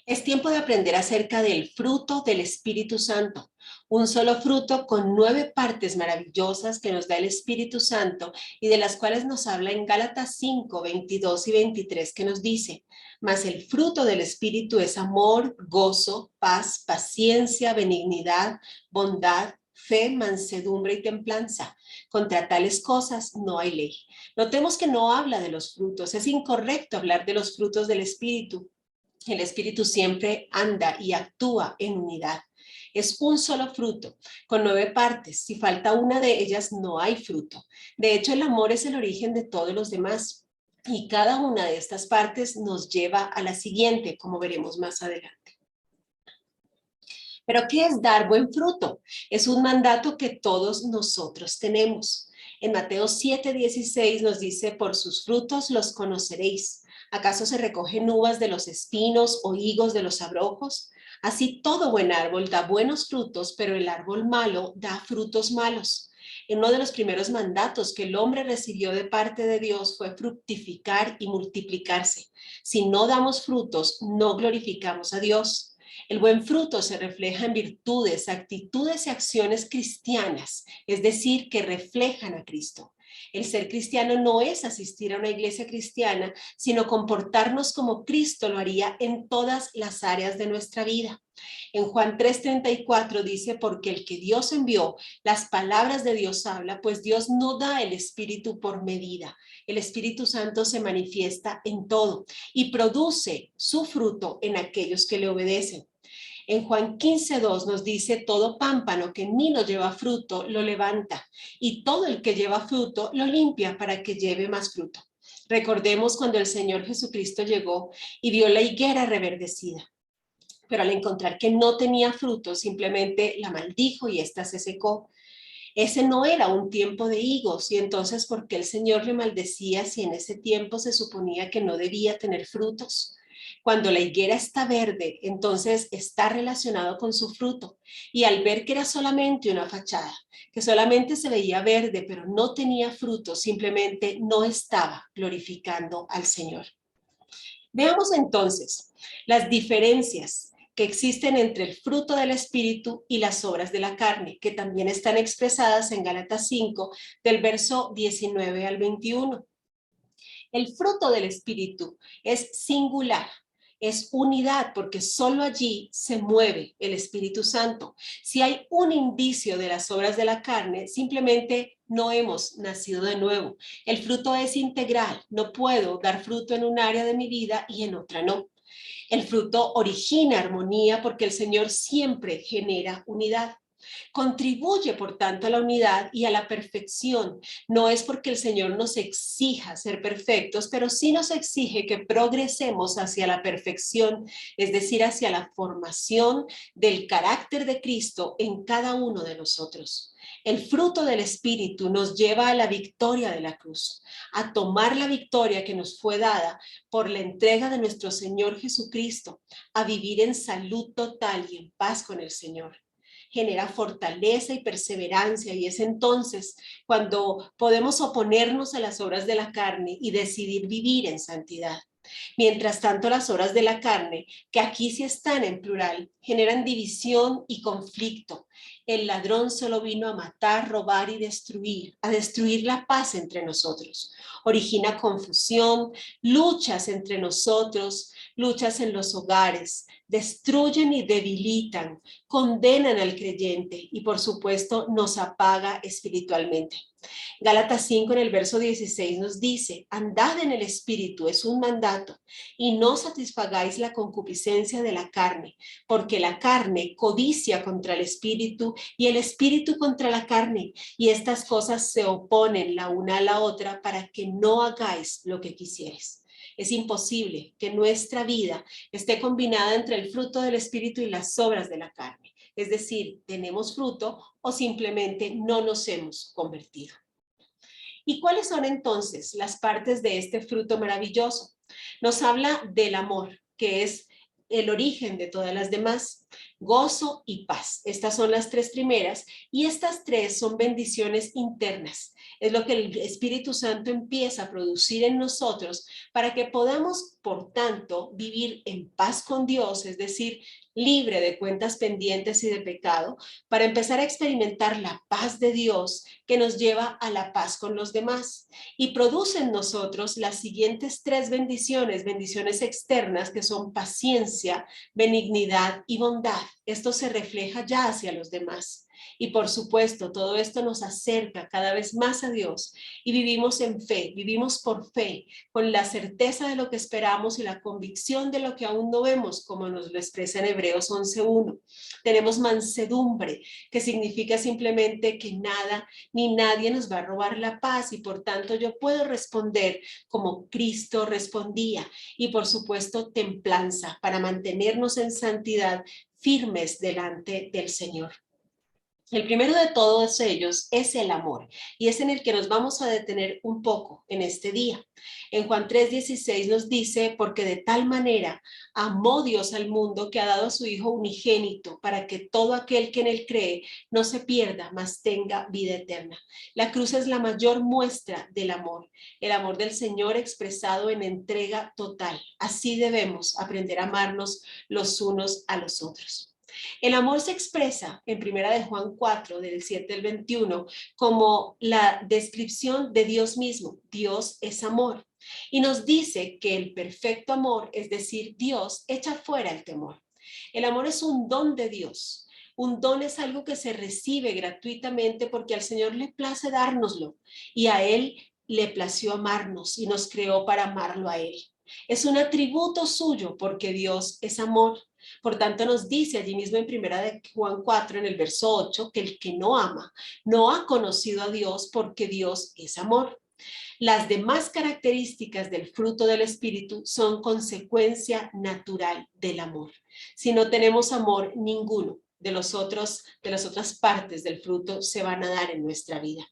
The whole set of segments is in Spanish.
Es tiempo de aprender acerca del fruto del Espíritu Santo, un solo fruto con 9 partes maravillosas que nos da el Espíritu Santo y de las cuales nos habla en Gálatas 5, 22 y 23 que nos dice: mas el fruto del Espíritu es amor, gozo, paz, paciencia, benignidad, bondad, fe, mansedumbre y templanza. Contra tales cosas no hay ley. Notemos que no habla de los frutos. Es incorrecto hablar de los frutos del Espíritu. El Espíritu siempre anda y actúa en unidad. Es un solo fruto, con 9 partes. Si falta una de ellas, no hay fruto. De hecho, el amor es el origen de todos los demás. Y cada una de estas partes nos lleva a la siguiente, como veremos más adelante. Pero ¿qué es dar buen fruto? Es un mandato que todos nosotros tenemos. En Mateo 7:16 nos dice: por sus frutos los conoceréis. ¿Acaso se recogen uvas de los espinos o higos de los abrojos? Así todo buen árbol da buenos frutos, pero el árbol malo da frutos malos. Uno de los primeros mandatos que el hombre recibió de parte de Dios fue fructificar y multiplicarse. Si no damos frutos, no glorificamos a Dios. El buen fruto se refleja en virtudes, actitudes y acciones cristianas, es decir, que reflejan a Cristo. El ser cristiano no es asistir a una iglesia cristiana, sino comportarnos como Cristo lo haría en todas las áreas de nuestra vida. En Juan 3:34 dice: porque el que Dios envió, las palabras de Dios habla, pues Dios no da el Espíritu por medida. El Espíritu Santo se manifiesta en todo y produce su fruto en aquellos que le obedecen. En Juan 15:2 nos dice: todo pámpano que en mí no lleva fruto, lo levanta, y todo el que lleva fruto, lo limpia para que lleve más fruto. Recordemos cuando el Señor Jesucristo llegó y vio la higuera reverdecida, pero al encontrar que no tenía fruto, simplemente la maldijo y ésta se secó. Ese no era un tiempo de higos, y entonces, ¿por qué el Señor le maldecía si en ese tiempo se suponía que no debía tener frutos? Cuando la higuera está verde, entonces está relacionado con su fruto. Y al ver que era solamente una fachada, que solamente se veía verde, pero no tenía fruto, simplemente no estaba glorificando al Señor. Veamos entonces las diferencias que existen entre el fruto del Espíritu y las obras de la carne, que también están expresadas en Gálatas 5, del verso 19 al 21. El fruto del Espíritu es singular, es unidad, porque solo allí se mueve el Espíritu Santo. Si hay un indicio de las obras de la carne, simplemente no hemos nacido de nuevo. El fruto es integral. No puedo dar fruto en un área de mi vida y en otra no. El fruto origina armonía porque el Señor siempre genera unidad. Contribuye, por tanto, a la unidad y a la perfección. No es porque el Señor nos exija ser perfectos, pero sí nos exige que progresemos hacia la perfección, es decir, hacia la formación del carácter de Cristo en cada uno de nosotros. El fruto del Espíritu nos lleva a la victoria de la cruz, a tomar la victoria que nos fue dada por la entrega de nuestro Señor Jesucristo, a vivir en salud total y en paz con el Señor. Genera fortaleza y perseverancia, y es entonces cuando podemos oponernos a las obras de la carne y decidir vivir en santidad. Mientras tanto, las obras de la carne, que aquí sí están en plural, generan división y conflicto. El ladrón solo vino a matar, robar y destruir, a destruir la paz entre nosotros. Origina confusión, luchas entre nosotros, luchas en los hogares, destruyen y debilitan, condenan al creyente y, por supuesto, nos apaga espiritualmente. Gálatas 5 en el verso 16 nos dice: andad en el Espíritu, es un mandato, y no satisfagáis la concupiscencia de la carne, porque la carne codicia contra el Espíritu y el Espíritu contra la carne, y estas cosas se oponen la una a la otra para que no hagáis lo que quisierais. Es imposible que nuestra vida esté combinada entre el fruto del Espíritu y las obras de la carne. Es decir, tenemos fruto o simplemente no nos hemos convertido. ¿Y cuáles son entonces las partes de este fruto maravilloso? Nos habla del amor, que es el origen de todas las demás, gozo y paz. Estas son las 3 primeras, y estas 3 son bendiciones internas. Es lo que el Espíritu Santo empieza a producir en nosotros para que podamos por tanto, vivir en paz con Dios, es decir, libre de cuentas pendientes y de pecado, para empezar a experimentar la paz de Dios que nos lleva a la paz con los demás y produce en nosotros las siguientes tres bendiciones, bendiciones externas que son paciencia, benignidad y bondad. Esto se refleja ya hacia los demás. Y por supuesto, todo esto nos acerca cada vez más a Dios y vivimos en fe, vivimos por fe, con la certeza de lo que esperamos y la convicción de lo que aún no vemos, como nos lo expresa en Hebreos 11:1. Tenemos mansedumbre, que significa simplemente que nada ni nadie nos va a robar la paz y por tanto yo puedo responder como Cristo respondía. Y por supuesto, templanza para mantenernos en santidad, firmes delante del Señor. El primero de todos ellos es el amor y es en el que nos vamos a detener un poco en este día. En Juan 3:16 nos dice, porque de tal manera amó Dios al mundo que ha dado a su Hijo unigénito para que todo aquel que en él cree no se pierda, mas tenga vida eterna. La cruz es la mayor muestra del amor, el amor del Señor expresado en entrega total. Así debemos aprender a amarnos los unos a los otros. El amor se expresa en Primera de Juan 4, del 7 al 21, como la descripción de Dios mismo. Dios es amor. Y nos dice que el perfecto amor, es decir, Dios, echa fuera el temor. El amor es un don de Dios. Un don es algo que se recibe gratuitamente porque al Señor le place dárnoslo y a Él le plació amarnos y nos creó para amarlo a Él. Es un atributo suyo porque Dios es amor. Por tanto, nos dice allí mismo en Primera de Juan 4, en el verso 8, que el que no ama no ha conocido a Dios porque Dios es amor. Las demás características del fruto del Espíritu son consecuencia natural del amor. Si no tenemos amor, ninguno de las otras partes del fruto se van a dar en nuestra vida.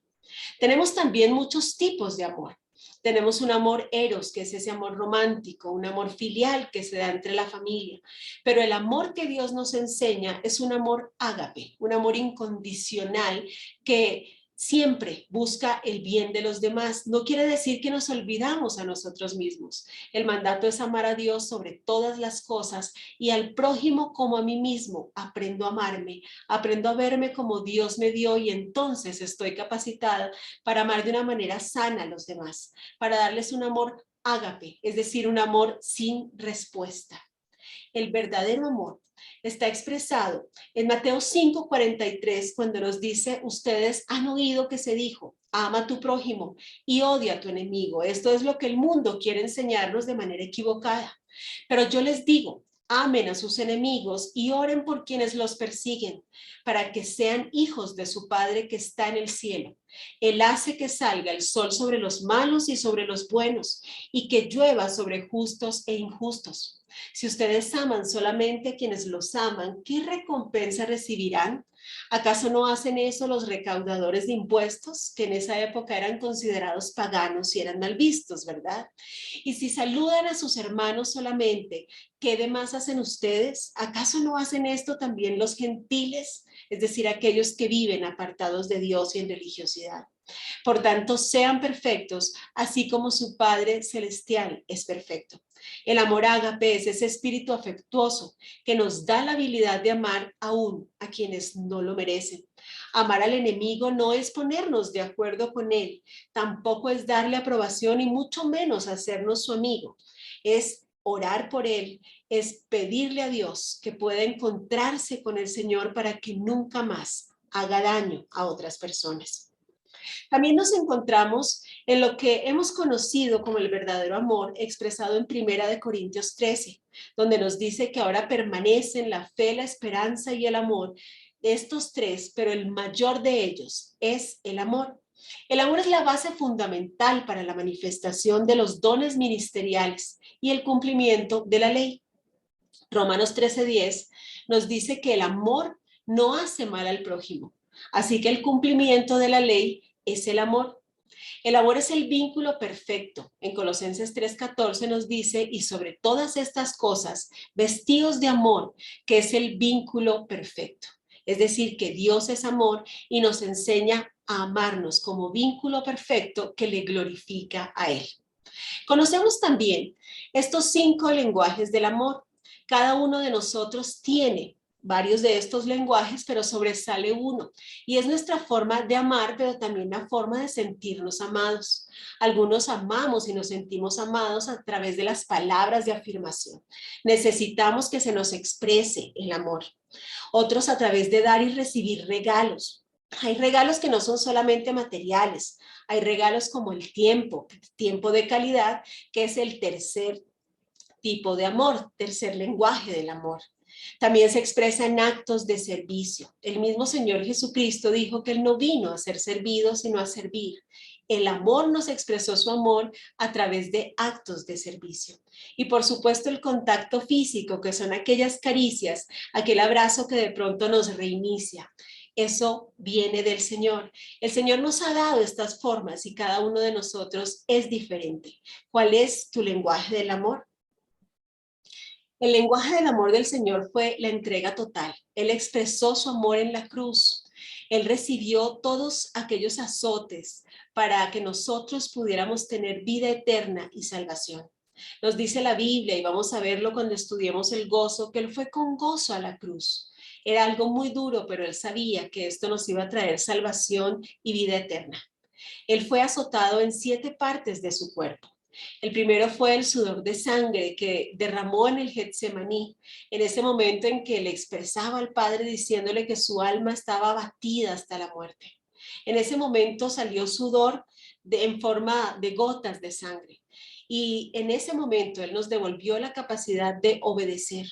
Tenemos también muchos tipos de amor. Tenemos un amor eros, que es ese amor romántico, un amor filial que se da entre la familia. Pero el amor que Dios nos enseña es un amor ágape, un amor incondicional que siempre busca el bien de los demás. No quiere decir que nos olvidamos a nosotros mismos. El mandato es amar a Dios sobre todas las cosas y al prójimo como a mí mismo. Aprendo a amarme, aprendo a verme como Dios me dio y entonces estoy capacitada para amar de una manera sana a los demás, para darles un amor ágape, es decir, un amor sin respuesta. El verdadero amor está expresado en Mateo 5:43 cuando nos dice, ustedes han oído que se dijo, ama a tu prójimo y odia a tu enemigo. Esto es lo que el mundo quiere enseñarnos de manera equivocada. Pero yo les digo, amen a sus enemigos y oren por quienes los persiguen, para que sean hijos de su Padre que está en el cielo. Él hace que salga el sol sobre los malos y sobre los buenos, y que llueva sobre justos e injustos. Si ustedes aman solamente a quienes los aman, ¿qué recompensa recibirán? ¿Acaso no hacen eso los recaudadores de impuestos, que en esa época eran considerados paganos y eran mal vistos, verdad? Y si saludan a sus hermanos solamente, ¿qué demás hacen ustedes? ¿Acaso no hacen esto también los gentiles? Es decir, aquellos que viven apartados de Dios y en religiosidad. Por tanto, sean perfectos, así como su Padre Celestial es perfecto. El amor ágape es ese espíritu afectuoso que nos da la habilidad de amar aún a quienes no lo merecen. Amar al enemigo no es ponernos de acuerdo con él, tampoco es darle aprobación y mucho menos hacernos su amigo. Es orar por él, es pedirle a Dios que pueda encontrarse con el Señor para que nunca más haga daño a otras personas. También nos encontramos en lo que hemos conocido como el verdadero amor expresado en Primera de Corintios 13, donde nos dice que ahora permanecen la fe, la esperanza y el amor, estos tres, pero el mayor de ellos es el amor. El amor es la base fundamental para la manifestación de los dones ministeriales y el cumplimiento de la ley. Romanos 13:10 nos dice que el amor no hace mal al prójimo, así que el cumplimiento de la ley es el amor. El amor es el vínculo perfecto. En Colosenses 3:14 nos dice, y sobre todas estas cosas, vestidos de amor, que es el vínculo perfecto. Es decir, que Dios es amor y nos enseña a amarnos como vínculo perfecto que le glorifica a Él. Conocemos también estos 5 lenguajes del amor. Cada uno de nosotros tiene varios de estos lenguajes, pero sobresale uno. Y es nuestra forma de amar, pero también la forma de sentirnos amados. Algunos amamos y nos sentimos amados a través de las palabras de afirmación. Necesitamos que se nos exprese el amor. Otros a través de dar y recibir regalos. Hay regalos que no son solamente materiales, hay regalos como el tiempo de calidad, que es el tercer tipo de amor, tercer lenguaje del amor. También se expresa en actos de servicio. El mismo Señor Jesucristo dijo que Él no vino a ser servido, sino a servir. El amor nos expresó su amor a través de actos de servicio. Y por supuesto el contacto físico, que son aquellas caricias, aquel abrazo que de pronto nos reinicia. Eso viene del Señor. El Señor nos ha dado estas formas y cada uno de nosotros es diferente. ¿Cuál es tu lenguaje del amor? El lenguaje del amor del Señor fue la entrega total. Él expresó su amor en la cruz. Él recibió todos aquellos azotes para que nosotros pudiéramos tener vida eterna y salvación. Nos dice la Biblia, y vamos a verlo cuando estudiemos el gozo, que Él fue con gozo a la cruz. Era algo muy duro, pero Él sabía que esto nos iba a traer salvación y vida eterna. Él fue azotado en 7 partes de su cuerpo. El primero fue el sudor de sangre que derramó en el Getsemaní, en ese momento en que le expresaba al Padre diciéndole que su alma estaba abatida hasta la muerte. En ese momento salió sudor en forma de gotas de sangre. Y en ese momento Él nos devolvió la capacidad de obedecer.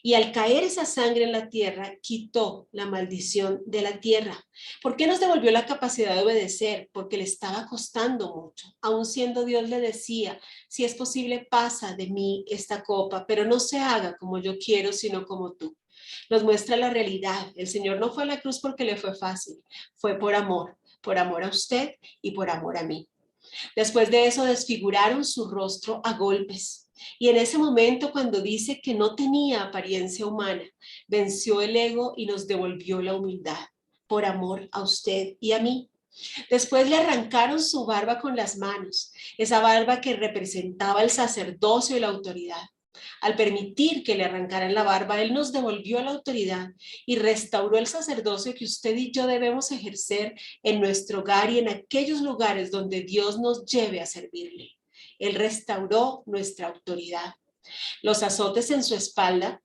Y al caer esa sangre en la tierra, quitó la maldición de la tierra. ¿Por qué nos devolvió la capacidad de obedecer? Porque le estaba costando mucho. Aún siendo Dios le decía, si es posible, pasa de mí esta copa, pero no se haga como yo quiero, sino como tú. Nos muestra la realidad. El Señor no fue a la cruz porque le fue fácil, fue por amor a usted y por amor a mí. Después de eso desfiguraron su rostro a golpes. Y en ese momento, cuando dice que no tenía apariencia humana, venció el ego y nos devolvió la humildad por amor a usted y a mí. Después le arrancaron su barba con las manos, esa barba que representaba el sacerdocio y la autoridad. Al permitir que le arrancaran la barba, Él nos devolvió la autoridad y restauró el sacerdocio que usted y yo debemos ejercer en nuestro hogar y en aquellos lugares donde Dios nos lleve a servirle. Él restauró nuestra autoridad. Los azotes en su espalda,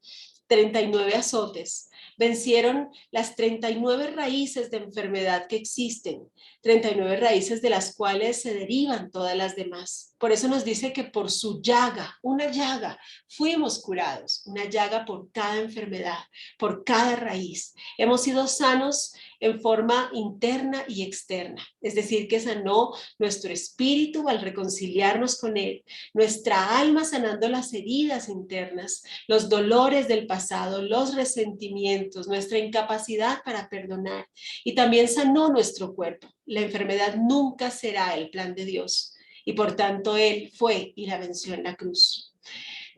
39 azotes, vencieron las 39 raíces de enfermedad que existen, 39 raíces de las cuales se derivan todas las demás. Por eso nos dice que por su llaga, una llaga, fuimos curados, una llaga por cada enfermedad, por cada raíz. Hemos sido sanos en forma interna y externa, es decir, que sanó nuestro espíritu al reconciliarnos con Él, nuestra alma sanando las heridas internas, los dolores del pasado, los resentimientos, nuestra incapacidad para perdonar, y también sanó nuestro cuerpo. La enfermedad nunca será el plan de Dios y por tanto Él fue y la venció en la cruz.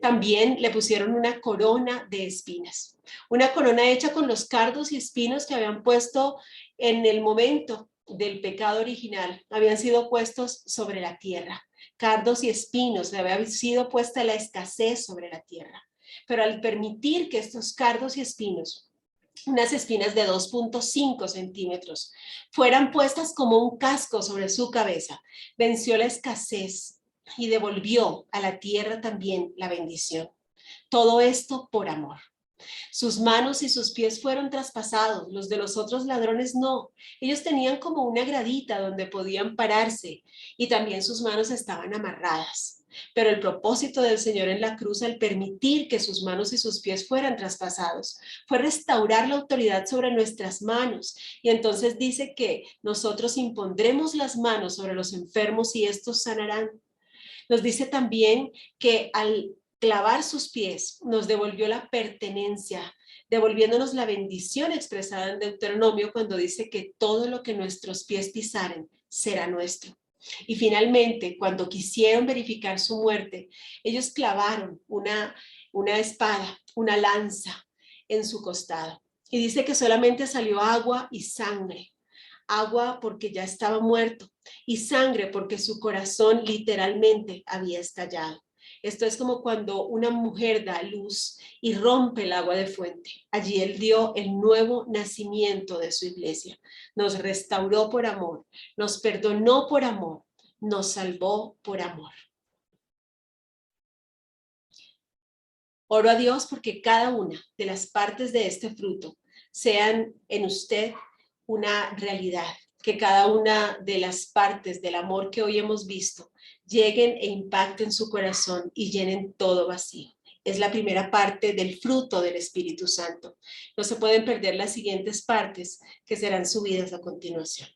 También le pusieron una corona de espinas, una corona hecha con los cardos y espinos que habían puesto en el momento del pecado original, habían sido puestos sobre la tierra. Cardos y espinos, le había sido puesta la escasez sobre la tierra. Pero al permitir que estos cardos y espinos, unas espinas de 2.5 centímetros, fueran puestas como un casco sobre su cabeza, venció la escasez y devolvió a la tierra también la bendición. Todo esto por amor. Sus manos y sus pies fueron traspasados, los de los otros ladrones no. Ellos tenían como una gradita donde podían pararse y también sus manos estaban amarradas. Pero el propósito del Señor en la cruz al permitir que sus manos y sus pies fueran traspasados fue restaurar la autoridad sobre nuestras manos. Y entonces dice que nosotros impondremos las manos sobre los enfermos y estos sanarán. Nos dice también que al clavar sus pies nos devolvió la pertenencia, devolviéndonos la bendición expresada en Deuteronomio cuando dice que todo lo que nuestros pies pisaren será nuestro. Y finalmente, cuando quisieron verificar su muerte, ellos clavaron una espada, una lanza en su costado. Y dice que solamente salió agua y sangre. Agua porque ya estaba muerto, y sangre porque su corazón literalmente había estallado. Esto es como cuando una mujer da a luz y rompe el agua de fuente. Allí Él dio el nuevo nacimiento de su iglesia. Nos restauró por amor, nos perdonó por amor, nos salvó por amor. Oro a Dios porque cada una de las partes de este fruto sean en usted una realidad, que cada una de las partes del amor que hoy hemos visto lleguen e impacten su corazón y llenen todo vacío. Es la primera parte del fruto del Espíritu Santo. No se pueden perder las siguientes partes que serán subidas a continuación.